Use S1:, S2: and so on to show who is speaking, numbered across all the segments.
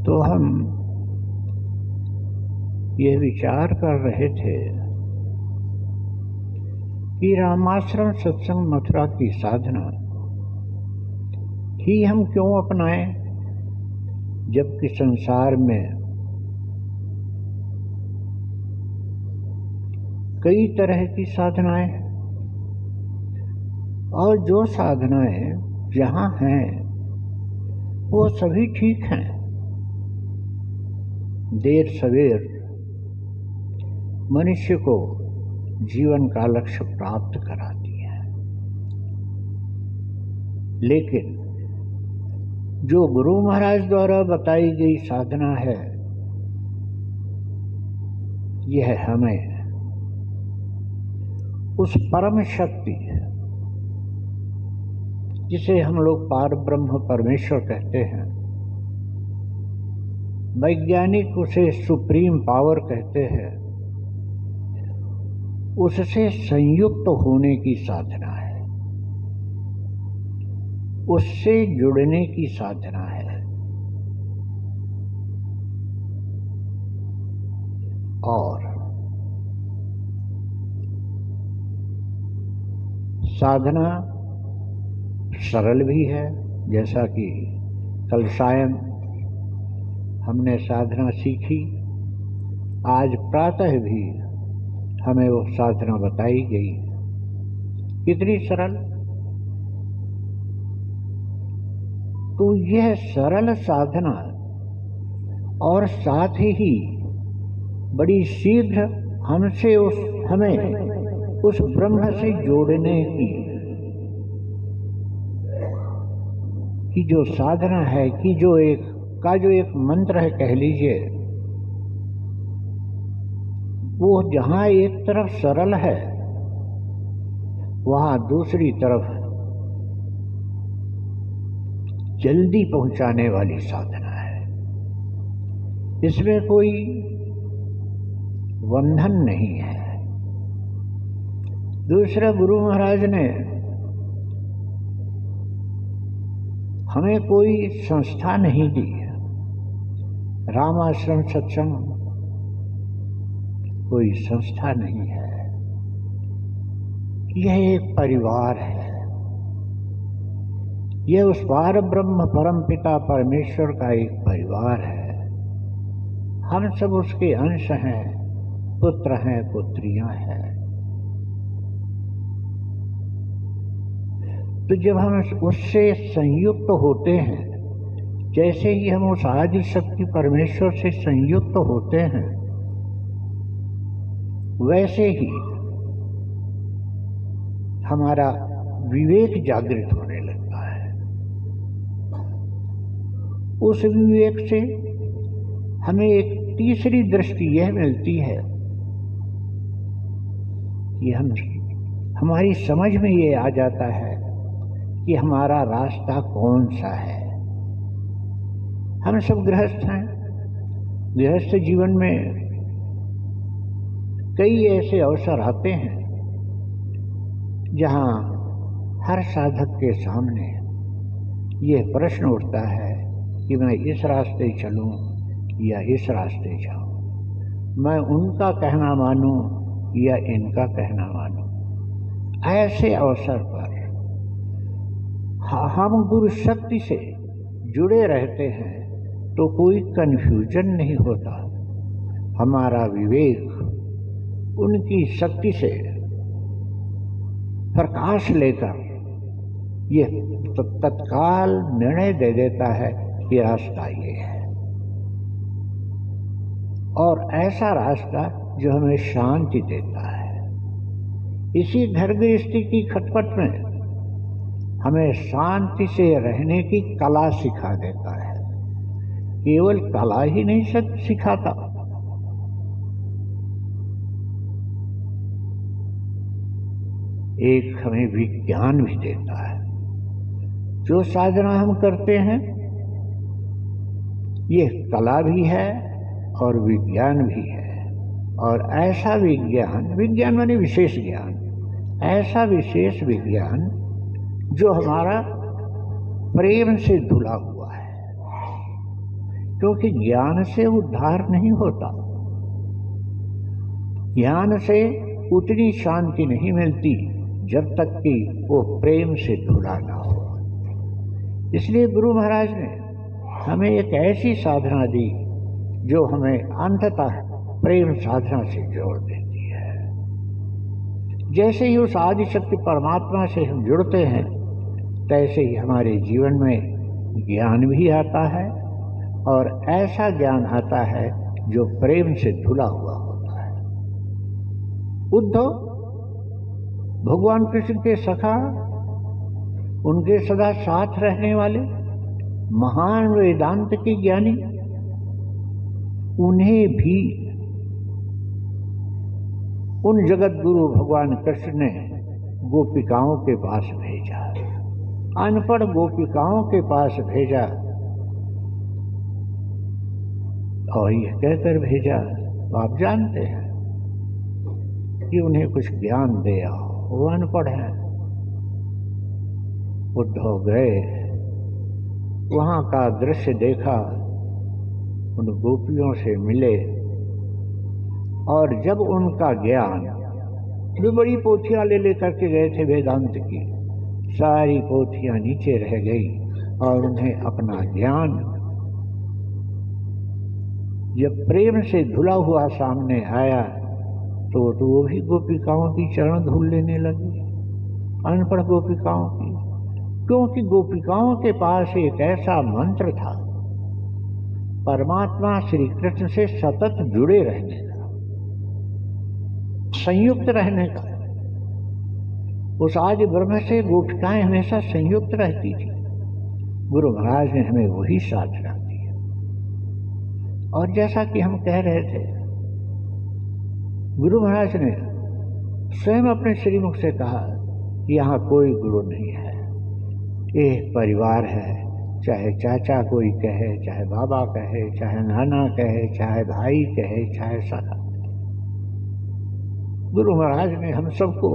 S1: तो हम ये विचार कर रहे थे कि रामाश्रम सत्संग मथुरा की साधना ही हम क्यों अपनाएं, जबकि संसार में कई तरह की साधनाएं, और जो साधनाएं जहां हैं वो सभी ठीक हैं, देर सवेर मनुष्य को जीवन का लक्ष्य प्राप्त कराती है। लेकिन जो गुरु महाराज द्वारा बताई गई साधना है, यह हमें उस परम शक्ति, जिसे हम लोग पार ब्रह्म परमेश्वर कहते हैं, वैज्ञानिक उसे सुप्रीम पावर कहते हैं, उससे संयुक्त होने की साधना है, उससे जुड़ने की साधना है। और साधना सरल भी है, जैसा कि कल सायं हमने साधना सीखी, आज प्रातः भी हमें वो साधना बताई गई। कितनी सरल। तो यह सरल साधना और साथ ही बड़ी शीघ्र हमें उस ब्रह्म से जोड़ने की जो साधना है, कि जो एक मंत्र है कह लीजिए, वो जहां एक तरफ सरल है, वहां दूसरी तरफ जल्दी पहुंचाने वाली साधना है। इसमें कोई बंधन नहीं है। दूसरा, गुरु महाराज ने हमें कोई संस्था नहीं दी। रामाश्रम सत्संग कोई संस्था नहीं है, यह एक परिवार है। यह उस पार ब्रह्म परम पिता परमेश्वर का एक परिवार है। हम सब उसके अंश हैं, पुत्र हैं, पुत्रियां हैं। तो जब हम उससे संयुक्त होते हैं, जैसे ही हम उस आदि शक्ति परमेश्वर से संयुक्त होते हैं, वैसे ही हमारा विवेक जागृत होने लगता है। उस विवेक से हमें एक तीसरी दृष्टि यह मिलती है कि हमारी समझ में ये आ जाता है कि हमारा रास्ता कौन सा है। हम सब गृहस्थ हैं। गृहस्थ जीवन में कई ऐसे अवसर आते हैं जहां हर साधक के सामने यह प्रश्न उठता है कि मैं इस रास्ते चलूं या इस रास्ते जाऊं, मैं उनका कहना मानूं या इनका कहना मानूं। ऐसे अवसर पर हम गुरु शक्ति से जुड़े रहते हैं तो कोई कन्फ्यूजन नहीं होता। हमारा विवेक उनकी शक्ति से प्रकाश लेकर यह तत्काल निर्णय दे देता है कि रास्ता ये है, और ऐसा रास्ता जो हमें शांति देता है। इसी घर गृहस्थी की खटपट में हमें शांति से रहने की कला सिखा देता है। केवल कला ही नहीं सिखाता, एक हमें विज्ञान भी देता है। जो साधना हम करते हैं ये कला भी है और विज्ञान भी है। और ऐसा विज्ञान माने विशेष ज्ञान, ऐसा विशेष विज्ञान जो हमारा प्रेम से धुला हुआ है, क्योंकि ज्ञान से उद्धार नहीं होता, ज्ञान से उतनी शांति नहीं मिलती जब तक कि वो प्रेम से धुला ना हो। इसलिए गुरु महाराज ने हमें एक ऐसी साधना दी जो हमें अंततः प्रेम साधना से जोड़ देती है। जैसे ही उस आदि शक्ति परमात्मा से हम जुड़ते हैं, तैसे ही हमारे जीवन में ज्ञान भी आता है, और ऐसा ज्ञान आता है जो प्रेम से धुला हुआ होता है। उद्धव भगवान कृष्ण के सखा, उनके सदा साथ रहने वाले महान वेदांत के ज्ञानी, उन्हें भी उन जगत गुरु भगवान कृष्ण ने गोपिकाओं के पास भेजा, अनपढ़ गोपिकाओं के पास भेजा, और यह कहकर भेजा, तो आप जानते हैं कि उन्हें कुछ ज्ञान दे आओ, वो अनपढ़ हैं। उद्धव गए, वहां का दृश्य देखा, उन गोपियों से मिले, और जब उनका ज्ञान, जो बड़ी पोथियां ले लेकर के गए थे वेदांत की, सारी पोथियां नीचे रह गई, और उन्हें अपना ज्ञान जब प्रेम से धुला हुआ सामने आया, तो वो भी गोपिकाओं की चरण धूल लेने लगी, अनपढ़ गोपिकाओं की, क्योंकि गोपिकाओं के पास एक ऐसा मंत्र था परमात्मा श्री कृष्ण से सतत जुड़े रहने का, संयुक्त रहने का। उस आदि ब्रह्म से गोपिकाएं हमेशा संयुक्त रहती थी। गुरु महाराज ने हमें वही साधना दी। और जैसा कि हम कह रहे थे, गुरु महाराज ने स्वयं अपने श्रीमुख से कहा कि यहाँ कोई गुरु नहीं है, एक परिवार है, चाहे चाचा कोई कहे, चाहे बाबा कहे, चाहे नाना कहे, चाहे भाई कहे, चाहे सगा। गुरु महाराज ने हम सबको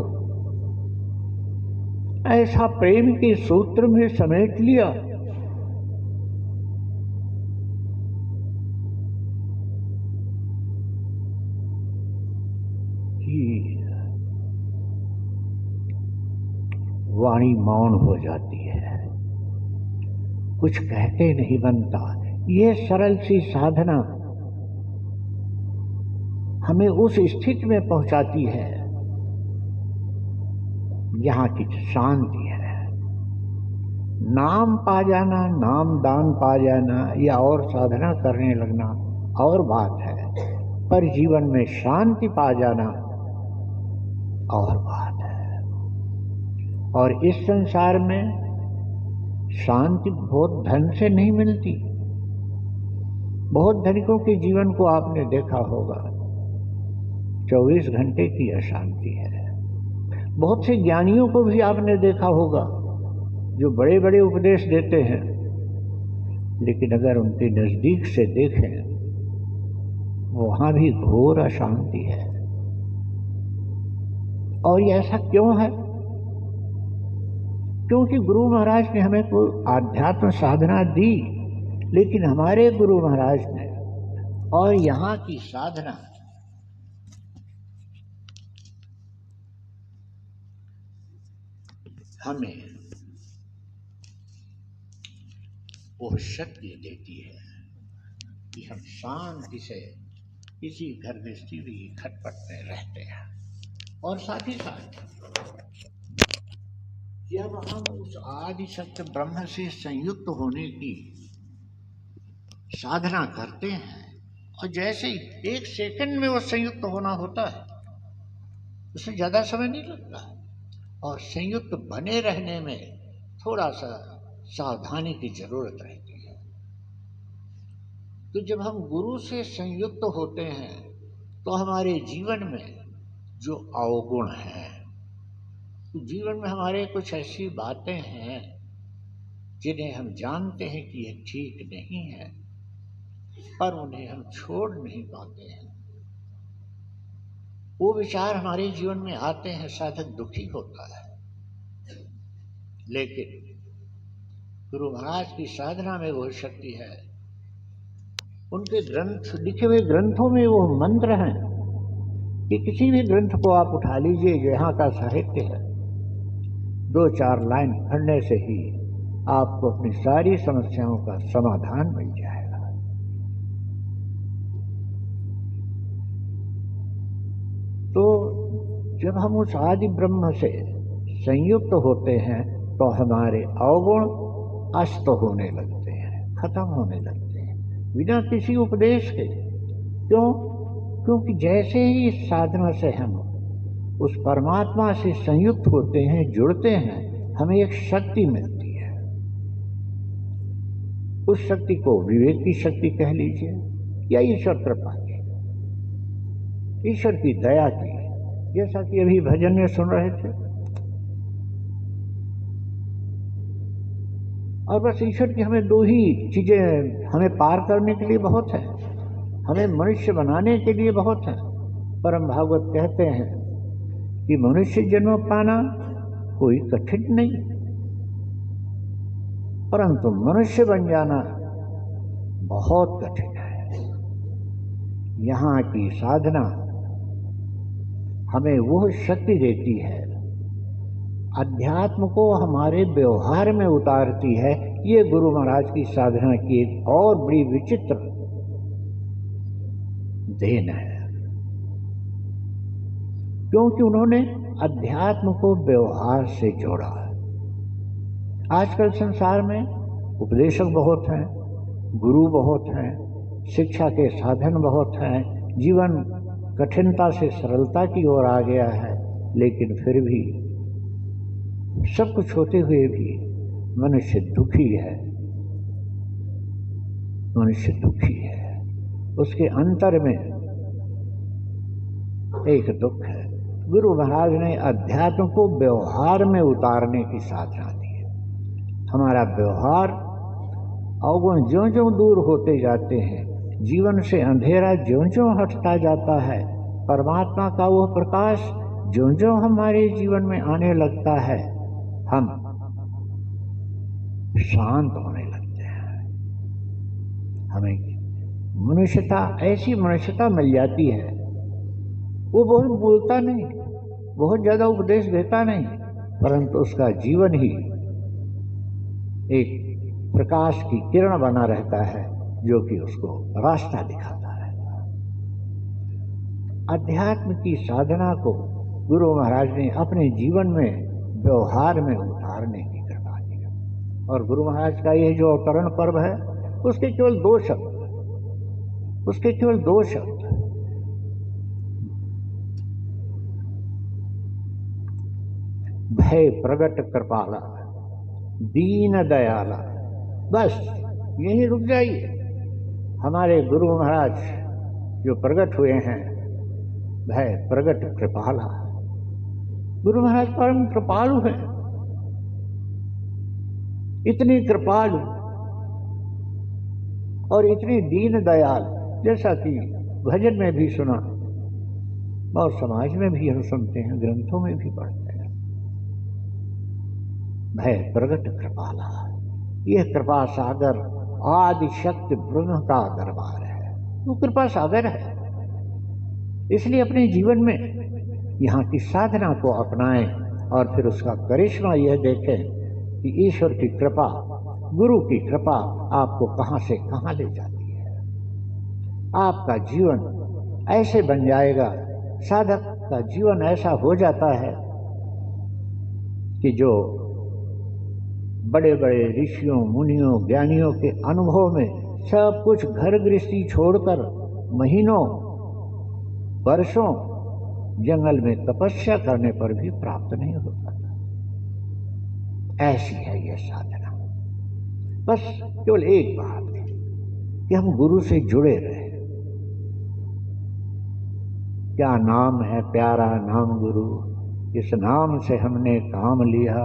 S1: ऐसा प्रेम के सूत्र में समेट लिया कि वाणी मौन हो जाती है, कुछ कहते नहीं बनता। ये सरल सी साधना हमें उस स्थिति में पहुंचाती है जहां की शांति है। नाम पा जाना, नाम दान पा जाना या और साधना करने लगना और बात है, पर जीवन में शांति पा जाना और बात है। और इस संसार में शांति बहुत धन से नहीं मिलती। बहुत धनिकों के जीवन को आपने देखा होगा, 24 घंटे की अशांति है। बहुत से ज्ञानियों को भी आपने देखा होगा जो बड़े बड़े उपदेश देते हैं, लेकिन अगर उनके नजदीक से देखें, वहां भी घोर अशांति है। और ये ऐसा क्यों है? क्योंकि गुरु महाराज ने हमें कोई आध्यात्म साधना दी, लेकिन हमारे गुरु महाराज ने और यहाँ की साधना हमें वो शक्ति देती है कि हम शांति से इसी घर में भी खटपटते रहते हैं। और साथ ही साथ जब हम उस आदि सत्य ब्रह्म से संयुक्त होने की साधना करते हैं, और जैसे ही 1 सेकंड में वो संयुक्त होना होता है, उससे ज़्यादा समय नहीं लगता। और संयुक्त बने रहने में थोड़ा सा सावधानी की जरूरत रहती है। तो जब हम गुरु से संयुक्त होते हैं, तो हमारे जीवन में जो अवगुण है, तो जीवन में हमारे कुछ ऐसी बातें हैं जिन्हें हम जानते हैं कि ये ठीक नहीं है, पर उन्हें हम छोड़ नहीं पाते हैं। वो विचार हमारे जीवन में आते हैं, साधक दुखी होता है। लेकिन गुरु महाराज की साधना में वो शक्ति है, उनके ग्रंथ, लिखे हुए ग्रंथों में वो मंत्र हैं कि किसी भी ग्रंथ को आप उठा लीजिए, यहाँ का साहित्य है, 2-4 लाइन पढ़ने से ही आपको अपनी सारी समस्याओं का समाधान मिल जाएगा। तो जब हम उस आदि ब्रह्म से संयुक्त होते हैं तो हमारे अवगुण अस्त होने लगते हैं, खत्म होने लगते हैं, बिना किसी उपदेश के। क्यों? क्योंकि जैसे ही इस साधना से हम उस परमात्मा से संयुक्त होते हैं, जुड़ते हैं, हमें एक शक्ति मिलती है। उस शक्ति को विवेक की शक्ति कह लीजिए या ईश्वर कृपा की, ईश्वर की दया की, जैसा कि अभी भजन में सुन रहे थे। और बस ईश्वर की हमें 2 ही चीजें हमें पार करने के लिए बहुत है, हमें मनुष्य बनाने के लिए बहुत है। परम भागवत कहते हैं कि मनुष्य जन्म पाना कोई कठिन नहीं, परंतु मनुष्य बन जाना बहुत कठिन है। यहाँ की साधना हमें वो शक्ति देती है, अध्यात्म को हमारे व्यवहार में उतारती है। ये गुरु महाराज की साधना की एक और बड़ी विचित्र देन है, क्योंकि उन्होंने अध्यात्म को व्यवहार से जोड़ा। आजकल संसार में उपदेशक बहुत हैं, गुरु बहुत हैं, शिक्षा के साधन बहुत हैं, जीवन कठिनता से सरलता की ओर आ गया है, लेकिन फिर भी सब कुछ होते हुए भी मनुष्य दुखी है। मनुष्य दुखी है, उसके अंतर में एक दुख है। गुरु महाराज ने अध्यात्म को व्यवहार में उतारने की साधना दी है। हमारा व्यवहार अवगुण ज्यों ज्यों दूर होते जाते हैं, जीवन से अंधेरा ज्यों ज्यों हटता जाता है, परमात्मा का वो प्रकाश ज्यों ज्यों हमारे जीवन में आने लगता है, हम शांत होने लगते हैं। हमें मनुष्यता, ऐसी मनुष्यता मिल जाती है। वो बहुत बोलता नहीं, बहुत ज्यादा उपदेश देता नहीं, परंतु उसका जीवन ही एक प्रकाश की किरण बना रहता है, जो कि उसको रास्ता दिखाता है। अध्यात्म की साधना को गुरु महाराज ने अपने जीवन में व्यवहार में उतारने की कृपा की। और गुरु महाराज का यह जो अवतरण पर्व है, उसके केवल 2 शब्द, उसके केवल 2 शब्द, भय प्रगट कृपाला, दीन दयाला। बस यही रुक जाइए। हमारे गुरु महाराज जो प्रगट हुए हैं, भय प्रगट कृपाला। गुरु महाराज परम कृपालु हैं, इतनी कृपालु और इतनी दीन दयाल, जैसा कि भजन में भी सुना और समाज में भी हम सुनते हैं, ग्रंथों में भी पढ़ते हैं। भय प्रगट कृपाला, यह कृपा सागर आदि शक्ति ब्रह्म का दरबार है। वो कृपा सागर है, इसलिए अपने जीवन में यहाँ की साधना को अपनाएं और फिर उसका करिश्मा यह देखें कि ईश्वर की कृपा, गुरु की कृपा आपको कहाँ से कहाँ ले जाती है। आपका जीवन ऐसे बन जाएगा, साधक का जीवन ऐसा हो जाता है कि जो बड़े बड़े ऋषियों, मुनियों, ज्ञानियों के अनुभव में सब कुछ घर गृहस्थी छोड़कर महीनों, वर्षों जंगल में तपस्या करने पर भी प्राप्त नहीं होता। ऐसी है यह साधना। बस केवल एक बात है कि हम गुरु से जुड़े रहे। क्या नाम है प्यारा नाम गुरु, इस नाम से हमने काम लिया,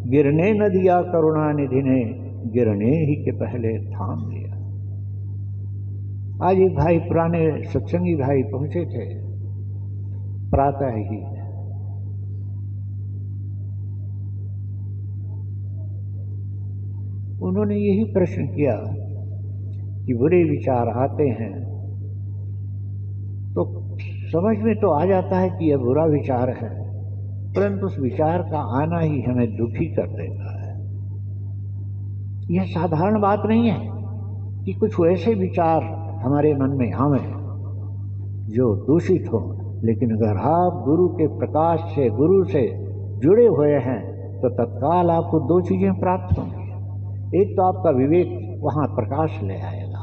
S1: गिरने न दिया करुणा निधि ने, गिरने ही के पहले थाम लिया। आज एक भाई, पुराने सत्संगी भाई पहुंचे थे, प्रातः ही उन्होंने यही प्रश्न किया कि बुरे विचार आते हैं तो समझ में तो आ जाता है कि यह बुरा विचार है, परंतु उस विचार का आना ही हमें दुखी कर देता है। यह साधारण बात नहीं है कि कुछ वैसे विचार हमारे मन में आवे जो दूषित हो, लेकिन अगर आप गुरु के प्रकाश से, गुरु से जुड़े हुए हैं तो तत्काल आपको दो चीजें प्राप्त होंगी। एक तो आपका विवेक वहां प्रकाश ले आएगा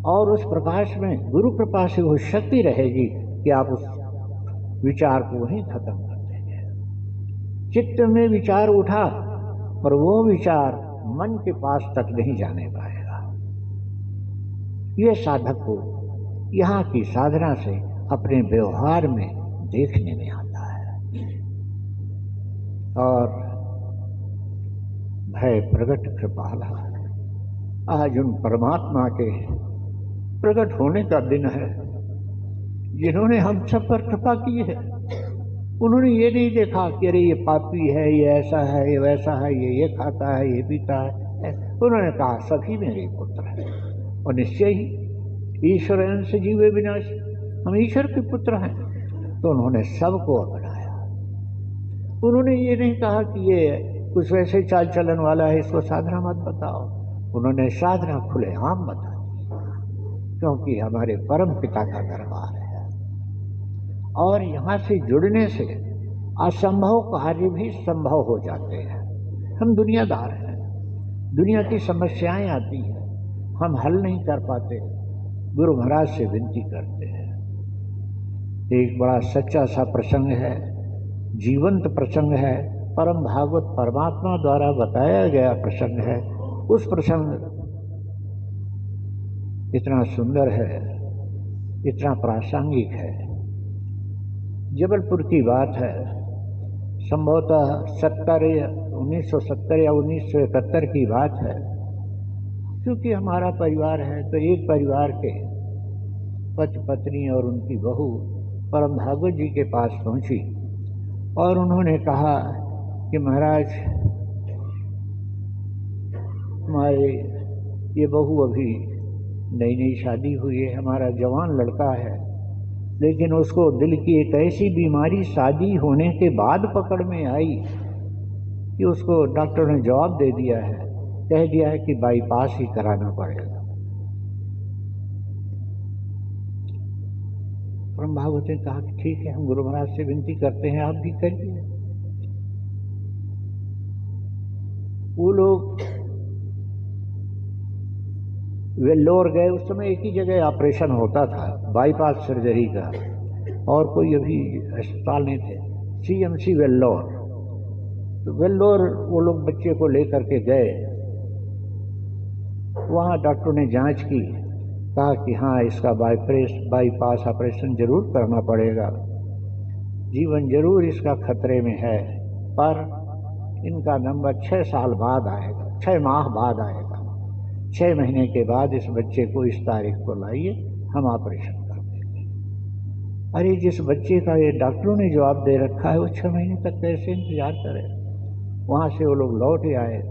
S1: और उस प्रकाश में गुरु कृपा से वो शक्ति रहेगी कि आप उस विचार को वहीं खत्म कर देंगे। चित्त में विचार उठा पर वो विचार मन के पास तक नहीं जाने पाएगा। यह साधक को यहाँ की साधना से अपने व्यवहार में देखने में आता है। और भय प्रगट कृपाला, आज उन परमात्मा के प्रकट होने का दिन है जिन्होंने हम सब पर कृपा की है। उन्होंने ये नहीं देखा कि अरे ये पापी है, ये ऐसा है, ये वैसा है, ये खाता है, ये पीता है। उन्होंने कहा सभी मेरे पुत्र हैं और निश्चय ही ईश्वर अंश जीवे विनाश, हम ईश्वर के पुत्र हैं। तो उन्होंने सबको अपनाया। उन्होंने ये नहीं कहा कि ये कुछ वैसे चाल चलन वाला है, इसको साधना मत बताओ। उन्होंने साधना खुलेआम बता दी, क्योंकि हमारे परम पिता का दरबार है और यहाँ से जुड़ने से असंभव कार्य भी संभव हो जाते हैं। हम दुनियादार हैं, दुनिया की समस्याएं आती हैं, हम हल नहीं कर पाते, गुरु महाराज से विनती करते हैं। एक बड़ा सच्चा सा प्रसंग है, जीवंत प्रसंग है, परम भागवत परमात्मा द्वारा बताया गया प्रसंग है। उस प्रसंग इतना सुंदर है, इतना प्रासंगिक है। जबलपुर की बात है, संभवतः 1970 या 1971 की बात है। क्योंकि हमारा परिवार है तो एक परिवार के पति पत्नी और उनकी बहू परम भागवत जी के पास पहुंची और उन्होंने कहा कि महाराज, हमारे ये बहू अभी नई नई शादी हुई है, हमारा जवान लड़का है, लेकिन उसको दिल की एक ऐसी बीमारी शादी होने के बाद पकड़ में आई कि उसको डॉक्टर ने जवाब दे दिया है, कह दिया है कि बाईपास ही कराना पड़ेगा। परम भागवत ने कहा कि ठीक है, हम गुरु महाराज से विनती करते हैं, आप भी करिए। वो लोग वेल्लोर गए। उस समय एक ही जगह ऑपरेशन होता था, बाईपास सर्जरी का, और कोई अभी अस्पताल नहीं थे, CMC वेल्लोर। तो वेल्लोर वो लोग बच्चे को लेकर के गए। वहाँ डॉक्टर ने जांच की, कहा कि हाँ, इसका बाईपास ऑपरेशन जरूर करना पड़ेगा, जीवन जरूर इसका खतरे में है, पर इनका नंबर 6 साल बाद आएगा, 6 माह बाद आएगा। 6 महीने के बाद इस बच्चे को इस तारीख को लाइए, हम ऑपरेशन कर देंगे। अरे जिस बच्चे का ये डॉक्टरों ने जवाब दे रखा है, वो 6 महीने तक कैसे इंतजार करे। वहाँ से वो लोग लौट आए।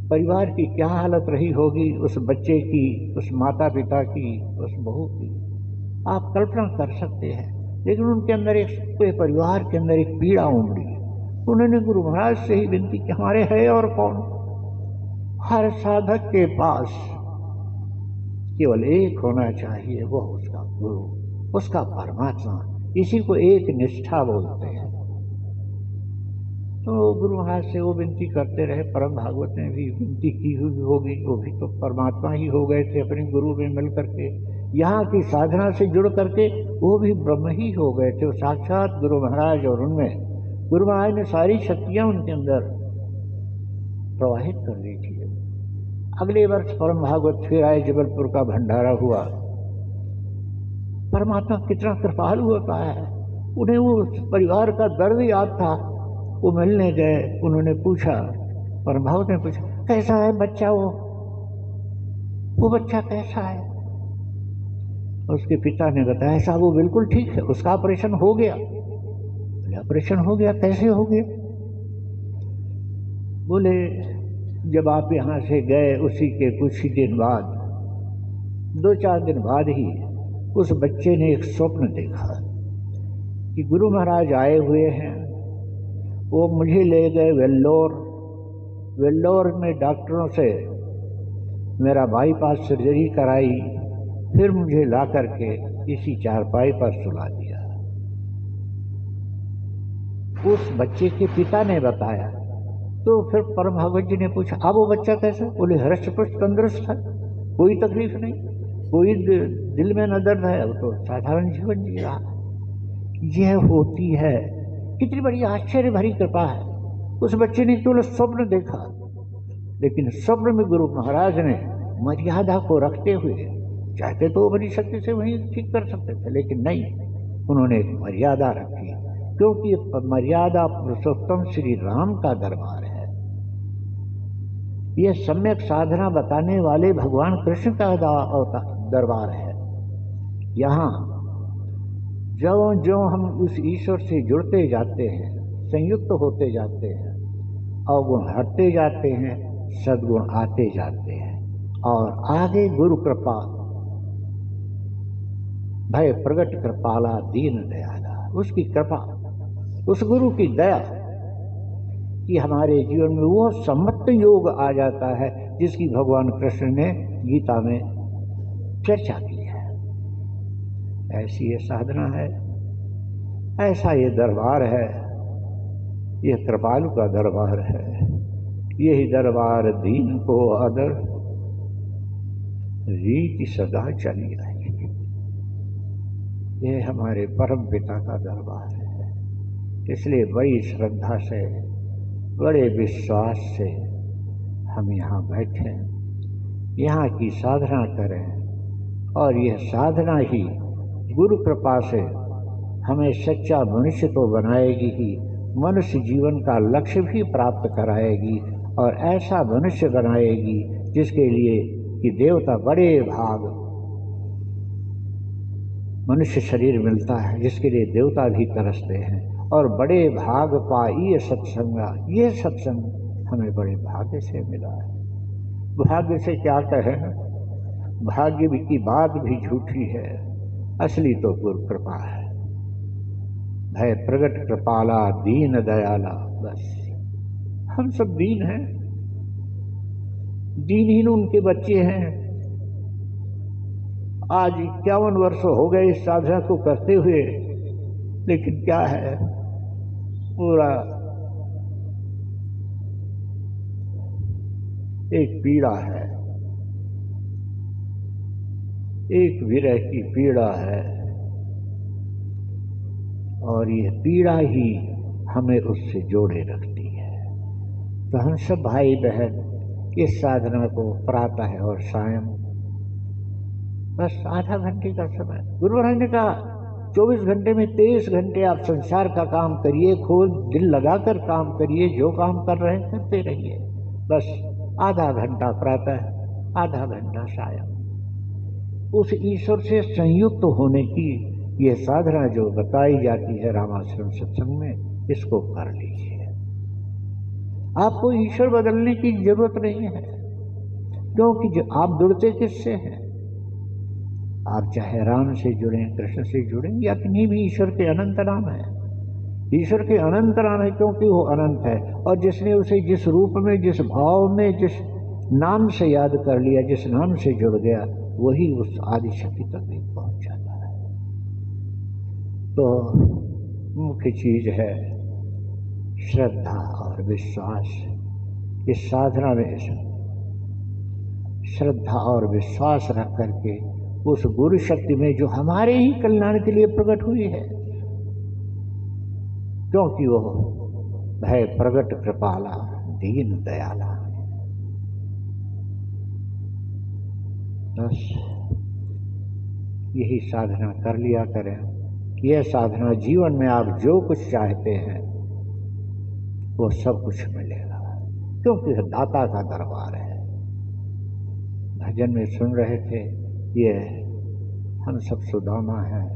S1: परिवार की क्या हालत रही होगी, उस बच्चे की, उस माता पिता की, उस बहू की, आप कल्पना कर सकते हैं। लेकिन उनके अंदर एक परिवार के अंदर एक पीड़ा उमड़ी। उन्होंने गुरु महाराज से ही विनती की, हमारे है और कौन। हर साधक के पास केवल एक होना चाहिए, वो उसका गुरु, उसका परमात्मा। इसी को एक निष्ठा बोलते हैं। तो गुरु महाराज से वो विनती करते रहे। परम भागवत ने भी विनती की हुई होगी, वो भी तो परमात्मा ही हो गए थे अपने गुरु में मिल करके। यहाँ की साधना से जुड़ करके वो भी ब्रह्म ही हो गए थे, वो साक्षात गुरु महाराज। और उनमें गुरु महाराज ने सारी शक्तियाँ उनके अंदर प्रवाहित कर दी थी। अगले वर्ष परम भागवत फिर आए, जबलपुर का भंडारा हुआ। परमात्मा कितना कृपालु होता है। उन्हें वो परिवार का दर्द याद था। वो मिलने गए, उन्होंने पूछा, परम भागवत ने पूछा, कैसा है बच्चा, वो बच्चा कैसा है। उसके पिता ने बताया साहब वो बिल्कुल ठीक है, उसका ऑपरेशन हो गया। बोले ऑपरेशन हो गया, कैसे हो गया? बोले जब आप यहाँ से गए उसी के कुछ ही दिन बाद, 2-4 दिन बाद ही उस बच्चे ने एक स्वप्न देखा कि गुरु महाराज आए हुए हैं। वो मुझे ले गए वेल्लोर में डॉक्टरों से मेरा बाईपास सर्जरी कराई, फिर मुझे ला करके इसी चारपाई पर सुला दिया। उस बच्चे के पिता ने बताया। तो फिर परम भागवत जी ने पूछा अब वो बच्चा कैसा? बोले हृष्ट पुष्ट तंदुरुस्त है, कोई तकलीफ नहीं, कोई दिल में न दर्द है, वो तो साधारण जीवन जी रहा। यह होती है, कितनी बड़ी आश्चर्य भरी कृपा है। उस बच्चे ने केवल स्वप्न देखा, लेकिन स्वप्न में गुरु महाराज ने मर्यादा को रखते हुए, चाहते तो अपनी शक्ति से वहीं ठीक कर सकते थे, लेकिन नहीं, उन्होंने एक मर्यादा रखी, क्योंकि मर्यादा पुरुषोत्तम श्री राम का दरबार है। यह सम्यक साधना बताने वाले भगवान कृष्ण का दरबार है। यहाँ जो हम उस ईश्वर से जुड़ते जाते हैं, संयुक्त होते जाते हैं, अवगुण हटते जाते हैं, सद्गुण आते जाते हैं, और आगे गुरु कृपा भय प्रगट कृपाला दीन दयाला, उसकी कृपा, उस गुरु की दया कि हमारे जीवन में वो सम्मत योग आ जाता है जिसकी भगवान कृष्ण ने गीता में चर्चा की है। ऐसी ये साधना है, ऐसा ये दरबार है, यह कृपालु का दरबार है। यही दरबार दीन को आदर रीति सदा चली आई। ये हमारे परम पिता का दरबार है, इसलिए बड़ी श्रद्धा से, बड़े विश्वास से हम यहाँ बैठे, यहाँ की साधना करें, और यह साधना ही गुरु कृपा से हमें सच्चा मनुष्य तो बनाएगी ही, मनुष्य जीवन का लक्ष्य भी प्राप्त कराएगी, और ऐसा मनुष्य बनाएगी जिसके लिए कि देवता बड़े भाग मनुष्य शरीर मिलता है, जिसके लिए देवता भी तरसते हैं, और बड़े भाग पाई सत्संगा, ये सत्संग हमें बड़े भाग्य से मिला है। भाग्य से क्या कहें, भाग्य की बात भी झूठी है, असली तो गुरु कृपा है। भय प्रगट कृपाला दीन दयाला, बस हम सब दीन हैं, दीनहीन उनके बच्चे हैं। आज 51 वर्ष हो गए इस साधना को करते हुए, लेकिन क्या है, पूरा एक पीड़ा है, एक विरह की पीड़ा है, और ये पीड़ा ही हमें उससे जोड़े रखती है। तो हम सब भाई बहन इस साधना को प्रातः और सायं बस आधा घंटे का समय, गुरु महाराज ने कहा 24 घंटे में 23 घंटे आप संसार का काम करिए, खोज दिल लगाकर काम करिए, जो काम कर रहे हैं करते रहिए, बस आधा घंटा प्रातः, आधा घंटा सायं। उस ईश्वर से संयुक्त होने की यह साधना जो बताई जाती है रामाश्रम सत्संग में, इसको कर लीजिए। आपको ईश्वर बदलने की जरूरत नहीं है, क्योंकि आप जुड़ते किससे हैं? आप चाहे राम से जुड़ें, कृष्ण से जुड़ें, या किन्हीं भी ईश्वर के अनंत नाम है। ईश्वर के अनंत नाम है क्योंकि वो अनंत है, और जिसने उसे जिस रूप में, जिस भाव में, जिस नाम से याद कर लिया, जिस नाम से जुड़ गया, वही उस आदि शक्ति तक भी पहुंच जाता है। तो मुख्य चीज है श्रद्धा और विश्वास। इस साधना में श्रद्धा और विश्वास रख करके उस गुरु शक्ति में जो हमारे ही कल्याण के लिए प्रकट हुई है, क्योंकि वो भय प्रगट कृपाला दीन दयाला। बस यही साधना कर लिया करें। यह साधना जीवन में आप जो कुछ चाहते हैं वो सब कुछ मिलेगा, क्योंकि दाता का दरबार है। भजन में सुन रहे थे, ये हम सब सुदामा हैं।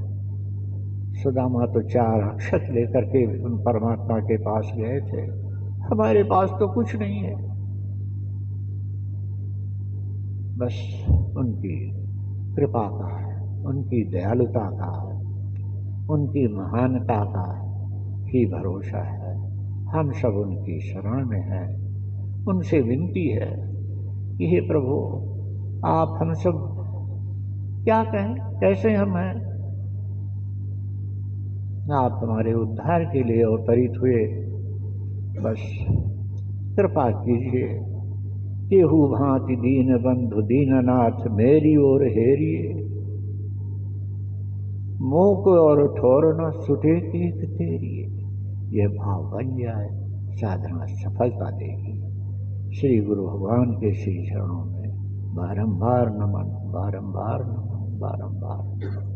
S1: सुदामा तो 4 अक्षत लेकर के उन परमात्मा के पास गए थे, हमारे पास तो कुछ नहीं है। बस उनकी कृपा का, उनकी दयालुता का, उनकी महानता का ही भरोसा है। हम सब उनकी शरण में हैं। उनसे विनती है कि हे प्रभु, आप हम सब क्या कहें, कैसे हम हैं, आप हमारे उद्धार के लिए अवतरित हुए, बस कृपा कीजिए। केहू भांति दीन बंधु दीननाथ मेरी ओर हेरिए, मोह को और ठोर न सुटे टेक तेरिए। यह भाव बन जाए, साधना सफलता देगी। श्री गुरु भगवान के श्री चरणों में बारंबार नमन, बारंबार नमन, बारंबार नमन।